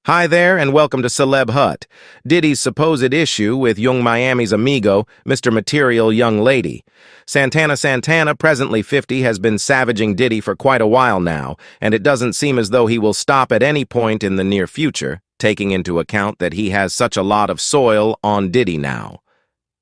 Hi there, and welcome to Celeb Hut, Diddy's supposed issue with Young Miami's amigo, Mr. Material Young Lady. Santana, presently 50, has been savaging Diddy for quite a while now, and it doesn't seem as though he will stop at any point in the near future, taking into account that he has such a lot of soil on Diddy now.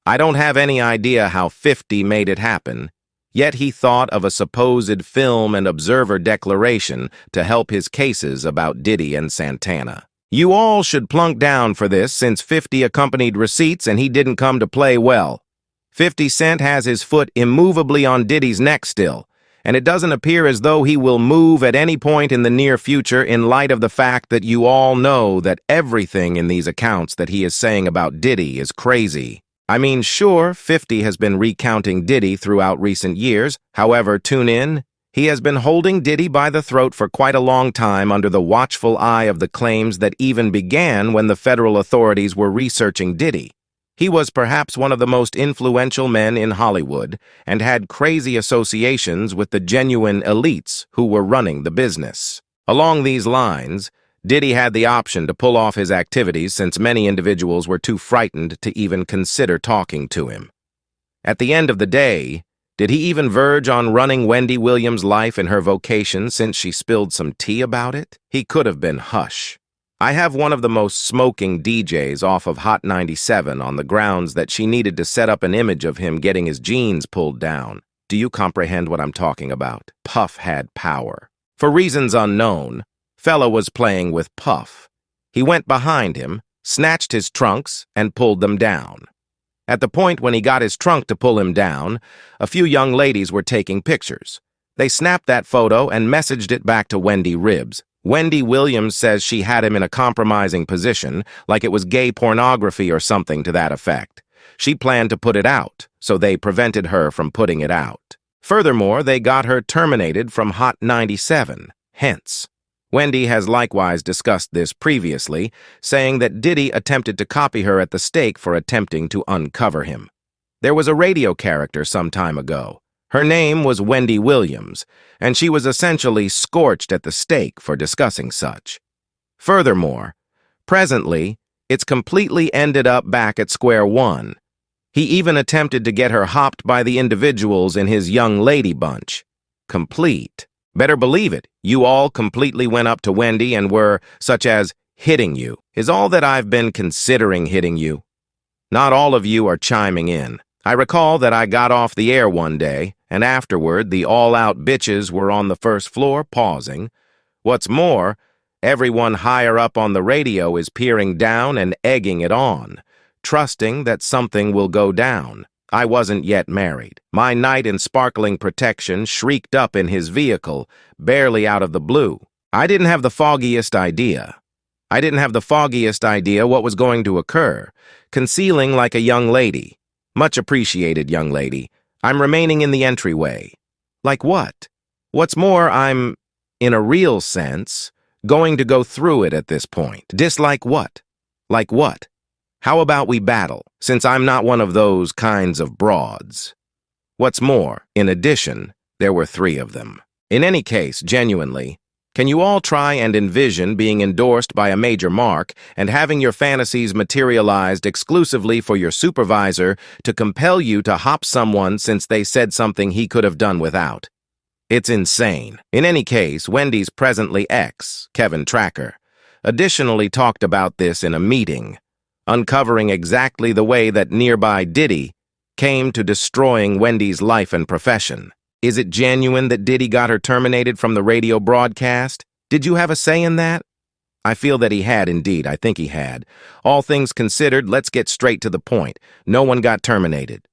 I don't have any idea how 50 made it happen, yet he thought of a supposed film and observer declaration to help his cases about Diddy and Santana. You all should plunk down for this since 50 accompanied receipts and he didn't come to play well. 50 Cent has his foot immovably on Diddy's neck still, and it doesn't appear as though he will move at any point in the near future in light of the fact that you all know that everything in these accounts that he is saying about Diddy is crazy. I mean, sure, 50 has been recounting Diddy throughout recent years. However, tune in. He has been holding Diddy by the throat for quite a long time under the watchful eye of the claims that even began when the federal authorities were researching Diddy. He was perhaps one of the most influential men in Hollywood and had crazy associations with the genuine elites who were running the business. Along these lines, Diddy had the option to pull off his activities since many individuals were too frightened to even consider talking to him. At the end of the day, did he even verge on running Wendy Williams' life in her vocation since she spilled some tea about it? He could have been hush. I have one of the most smoking DJs off of Hot 97 on the grounds that she needed to set up an image of him getting his jeans pulled down. Do you comprehend what I'm talking about? Puff had power. For reasons unknown, Fella was playing with Puff. He went behind him, snatched his trunks, and pulled them down. At the point when he got his trunk to pull him down, a few young ladies were taking pictures. They snapped that photo and messaged it back to Wendy Ribs. Wendy Williams says she had him in a compromising position, like it was gay pornography or something to that effect. She planned to put it out, so they prevented her from putting it out. Furthermore, they got her terminated from Hot 97, hence. Wendy has likewise discussed this previously, saying that Diddy attempted to copy her at the stake for attempting to uncover him. There was a radio character some time ago. Her name was Wendy Williams, and she was essentially scorched at the stake for discussing such. Furthermore, presently, it's completely ended up back at square one. He even attempted to get her hopped by the individuals in his young lady bunch. Complete. Better believe it, you all completely went up to Wendy and were, such as, hitting you. Is all that I've been considering hitting you? Not all of you are chiming in. I recall that I got off the air one day, and afterward the all-out bitches were on the first floor pausing. What's more, everyone higher up on the radio is peering down and egging it on, trusting that something will go down. I wasn't yet married. My knight in sparkling protection shrieked up in his vehicle, barely out of the blue. I didn't have the foggiest idea. What was going to occur, concealing like a young lady. Much appreciated, young lady. I'm remaining in the entryway. Like what? What's more, I'm, in a real sense, going to go through it at this point. Dislike what? Like what? How about we battle, since I'm not one of those kinds of broads? What's more, in addition, there were 3 of them. In any case, genuinely, can you all try and envision being endorsed by a major mark and having your fantasies materialized exclusively for your supervisor to compel you to hop someone since they said something he could have done without? It's insane. In any case, Wendy's presently ex, Kevin Tracker, additionally talked about this in a meeting, uncovering exactly the way that nearby Diddy came to destroying Wendy's life and profession. Is it genuine that Diddy got her terminated from the radio broadcast? Did you have a say in that? I feel that he had indeed. I think he had. All things considered, let's get straight to the point. No one got terminated.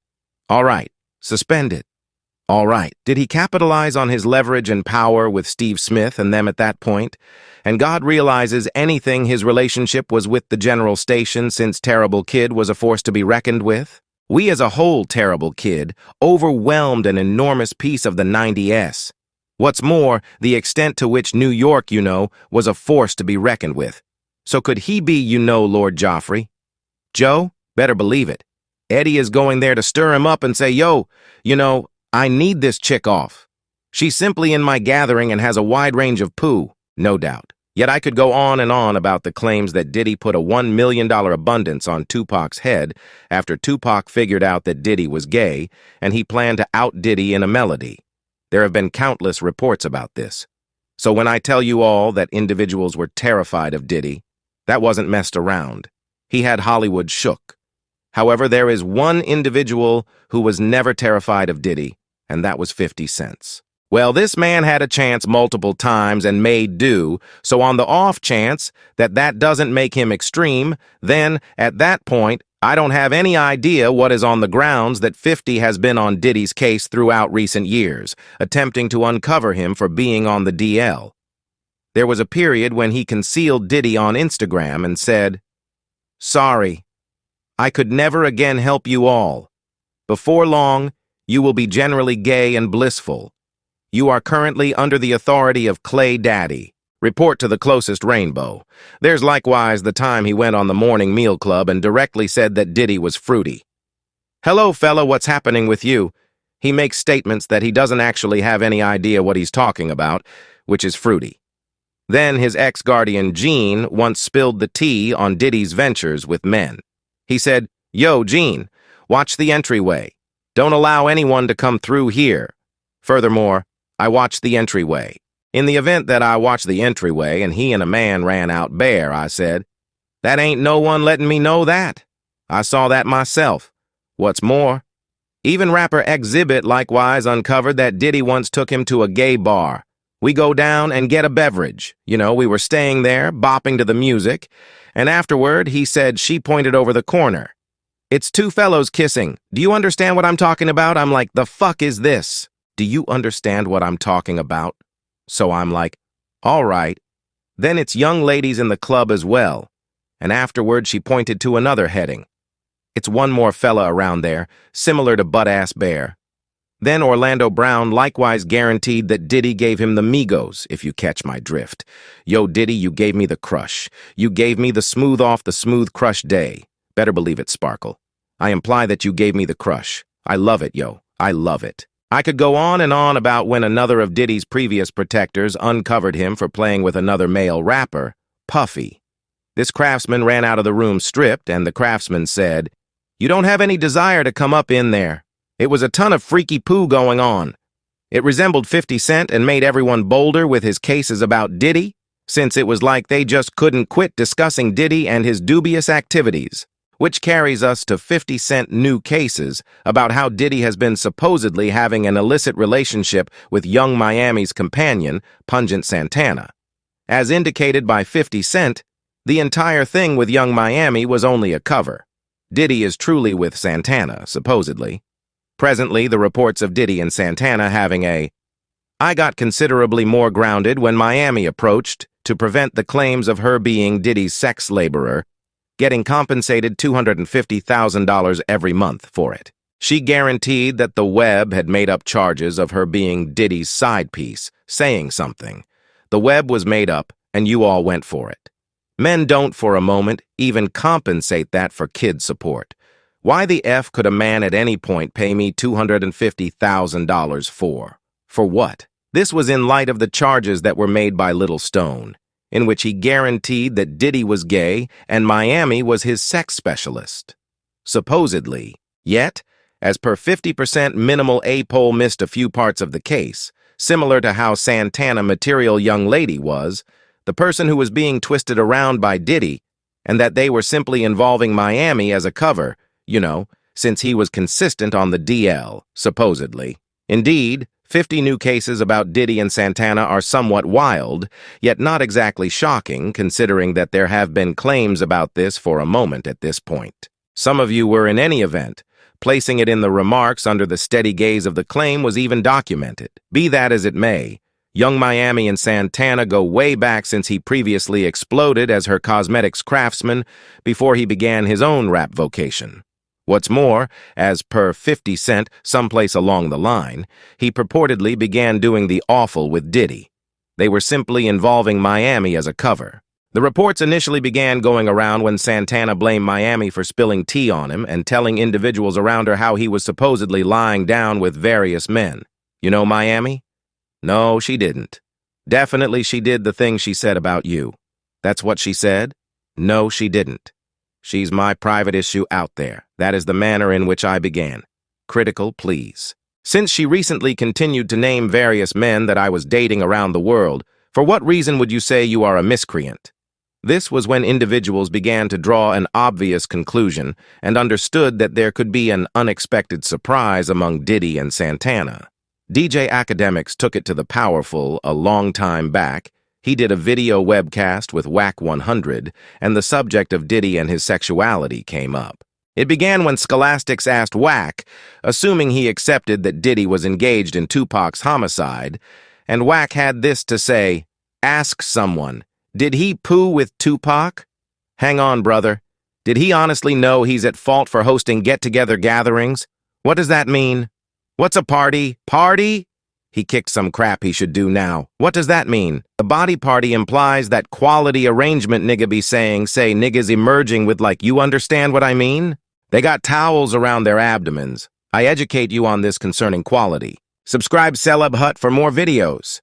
All right, suspended. All right, did he capitalize on his leverage and power with Steve Smith and them at that point? And God realizes anything his relationship was with the general station since Terrible Kid was a force to be reckoned with? We as a whole, Terrible Kid, overwhelmed an enormous piece of the 90s. What's more, the extent to which New York, was a force to be reckoned with. So could he be, Lord Joffrey? Joe? Better believe it. Eddie is going there to stir him up and say, yo, I need this chick off. She's simply in my gathering and has a wide range of poo, no doubt. Yet I could go on and on about the claims that Diddy put a $1 million abundance on Tupac's head after Tupac figured out that Diddy was gay, and he planned to out Diddy in a melody. There have been countless reports about this. So when I tell you all that individuals were terrified of Diddy, that wasn't messed around. He had Hollywood shook. However, there is one individual who was never terrified of Diddy, and that was 50 Cent. Well, this man had a chance multiple times and made do, so on the off chance that that doesn't make him extreme, then, at that point, I don't have any idea what is on the grounds that 50 has been on Diddy's case throughout recent years, attempting to uncover him for being on the DL. There was a period when he concealed Diddy on Instagram and said, "Sorry, I could never again help you all. Before long, you will be generally gay and blissful. You are currently under the authority of Clay Daddy. Report to the closest rainbow." There's likewise the time he went on the Morning Meal Club and directly said that Diddy was fruity. "Hello, fella, what's happening with you?" He makes statements that he doesn't actually have any idea what he's talking about, which is fruity. Then his ex-guardian Gene once spilled the tea on Diddy's ventures with men. He said, "Yo, Gene, watch the entryway. Don't allow anyone to come through here." Furthermore, I watched the entryway. In the event that I watched the entryway and he and a man ran out bare, I said, "That ain't no one letting me know that. I saw that myself. What's more, even rapper Exhibit likewise uncovered that Diddy once took him to a gay bar. We go down and get a beverage. We were staying there, bopping to the music, and afterward, he said she pointed over the corner. It's two fellows kissing. Do you understand what I'm talking about? I'm like, the fuck is this? Do you understand what I'm talking about? So I'm like, all right. Then it's young ladies in the club as well. And afterward, she pointed to another heading. It's one more fella around there, similar to Butt-Ass Bear. Then Orlando Brown likewise guaranteed that Diddy gave him the Migos, if you catch my drift. Yo, Diddy, you gave me the crush. You gave me the smooth off the smooth crush day. Better believe it, Sparkle. I imply that you gave me the crush. I love it, yo. I love it. I could go on and on about when another of Diddy's previous protectors uncovered him for playing with another male rapper, Puffy. This craftsman ran out of the room stripped, and the craftsman said, "You don't have any desire to come up in there." It was a ton of freaky poo going on. It resembled 50 Cent and made everyone bolder with his cases about Diddy, since it was like they just couldn't quit discussing Diddy and his dubious activities. Which carries us to 50 Cent new cases about how Diddy has been supposedly having an illicit relationship with Young Miami's companion, Pungent Santana. As indicated by 50 Cent, the entire thing with Young Miami was only a cover. Diddy is truly with Santana, supposedly. Presently, the reports of Diddy and Santana having I got considerably more grounded when Miami approached to prevent the claims of her being Diddy's sex laborer, getting compensated $250,000 every month for it. She guaranteed that the web had made up charges of her being Diddy's side piece, saying something. The web was made up, and you all went for it. Men don't, for a moment, even compensate that for kid support. Why the F could a man at any point pay me $250,000 for? For what? This was in light of the charges that were made by Little Stone, in which he guaranteed that Diddy was gay and Miami was his sex specialist. Supposedly. Yet, as per 50% minimal A-poll missed a few parts of the case, similar to how Santana material young lady was, the person who was being twisted around by Diddy, and that they were simply involving Miami as a cover, since he was consistent on the DL, supposedly. Indeed, 50 new cases about Diddy and Santana are somewhat wild, yet not exactly shocking, considering that there have been claims about this for a moment at this point. Some of you were in any event. Placing it in the remarks under the steady gaze of the claim was even documented. Be that as it may, Young Miami and Santana go way back since he previously exploded as her cosmetics craftsman before he began his own rap vocation. What's more, as per 50 Cent someplace along the line, he purportedly began doing the awful with Diddy. They were simply involving Miami as a cover. The reports initially began going around when Santana blamed Miami for spilling tea on him and telling individuals around her how he was supposedly lying down with various men. You know Miami? No, she didn't. Definitely she did the thing she said about you. That's what she said? No, she didn't. She's my private issue out there. That is the manner in which I began. Critical, please. Since she recently continued to name various men that I was dating around the world, for what reason would you say you are a miscreant? This was when individuals began to draw an obvious conclusion and understood that there could be an unexpected surprise among Diddy and Santana. DJ Academics took it to the powerful a long time back. He did a video webcast with Whack 100, and the subject of Diddy and his sexuality came up. It began when Scholastics asked Whack, assuming he accepted that Diddy was engaged in Tupac's homicide, and Whack had this to say, "Ask someone, did he poo with Tupac? Hang on, brother. Did he honestly know he's at fault for hosting get-together gatherings? What does that mean? What's a party? Party? He kicked some crap he should do now. What does that mean? A body party implies that quality arrangement nigga be saying, say niggas emerging with like, you understand what I mean? They got towels around their abdomens. I educate you on this concerning quality. Subscribe Celeb Hut for more videos.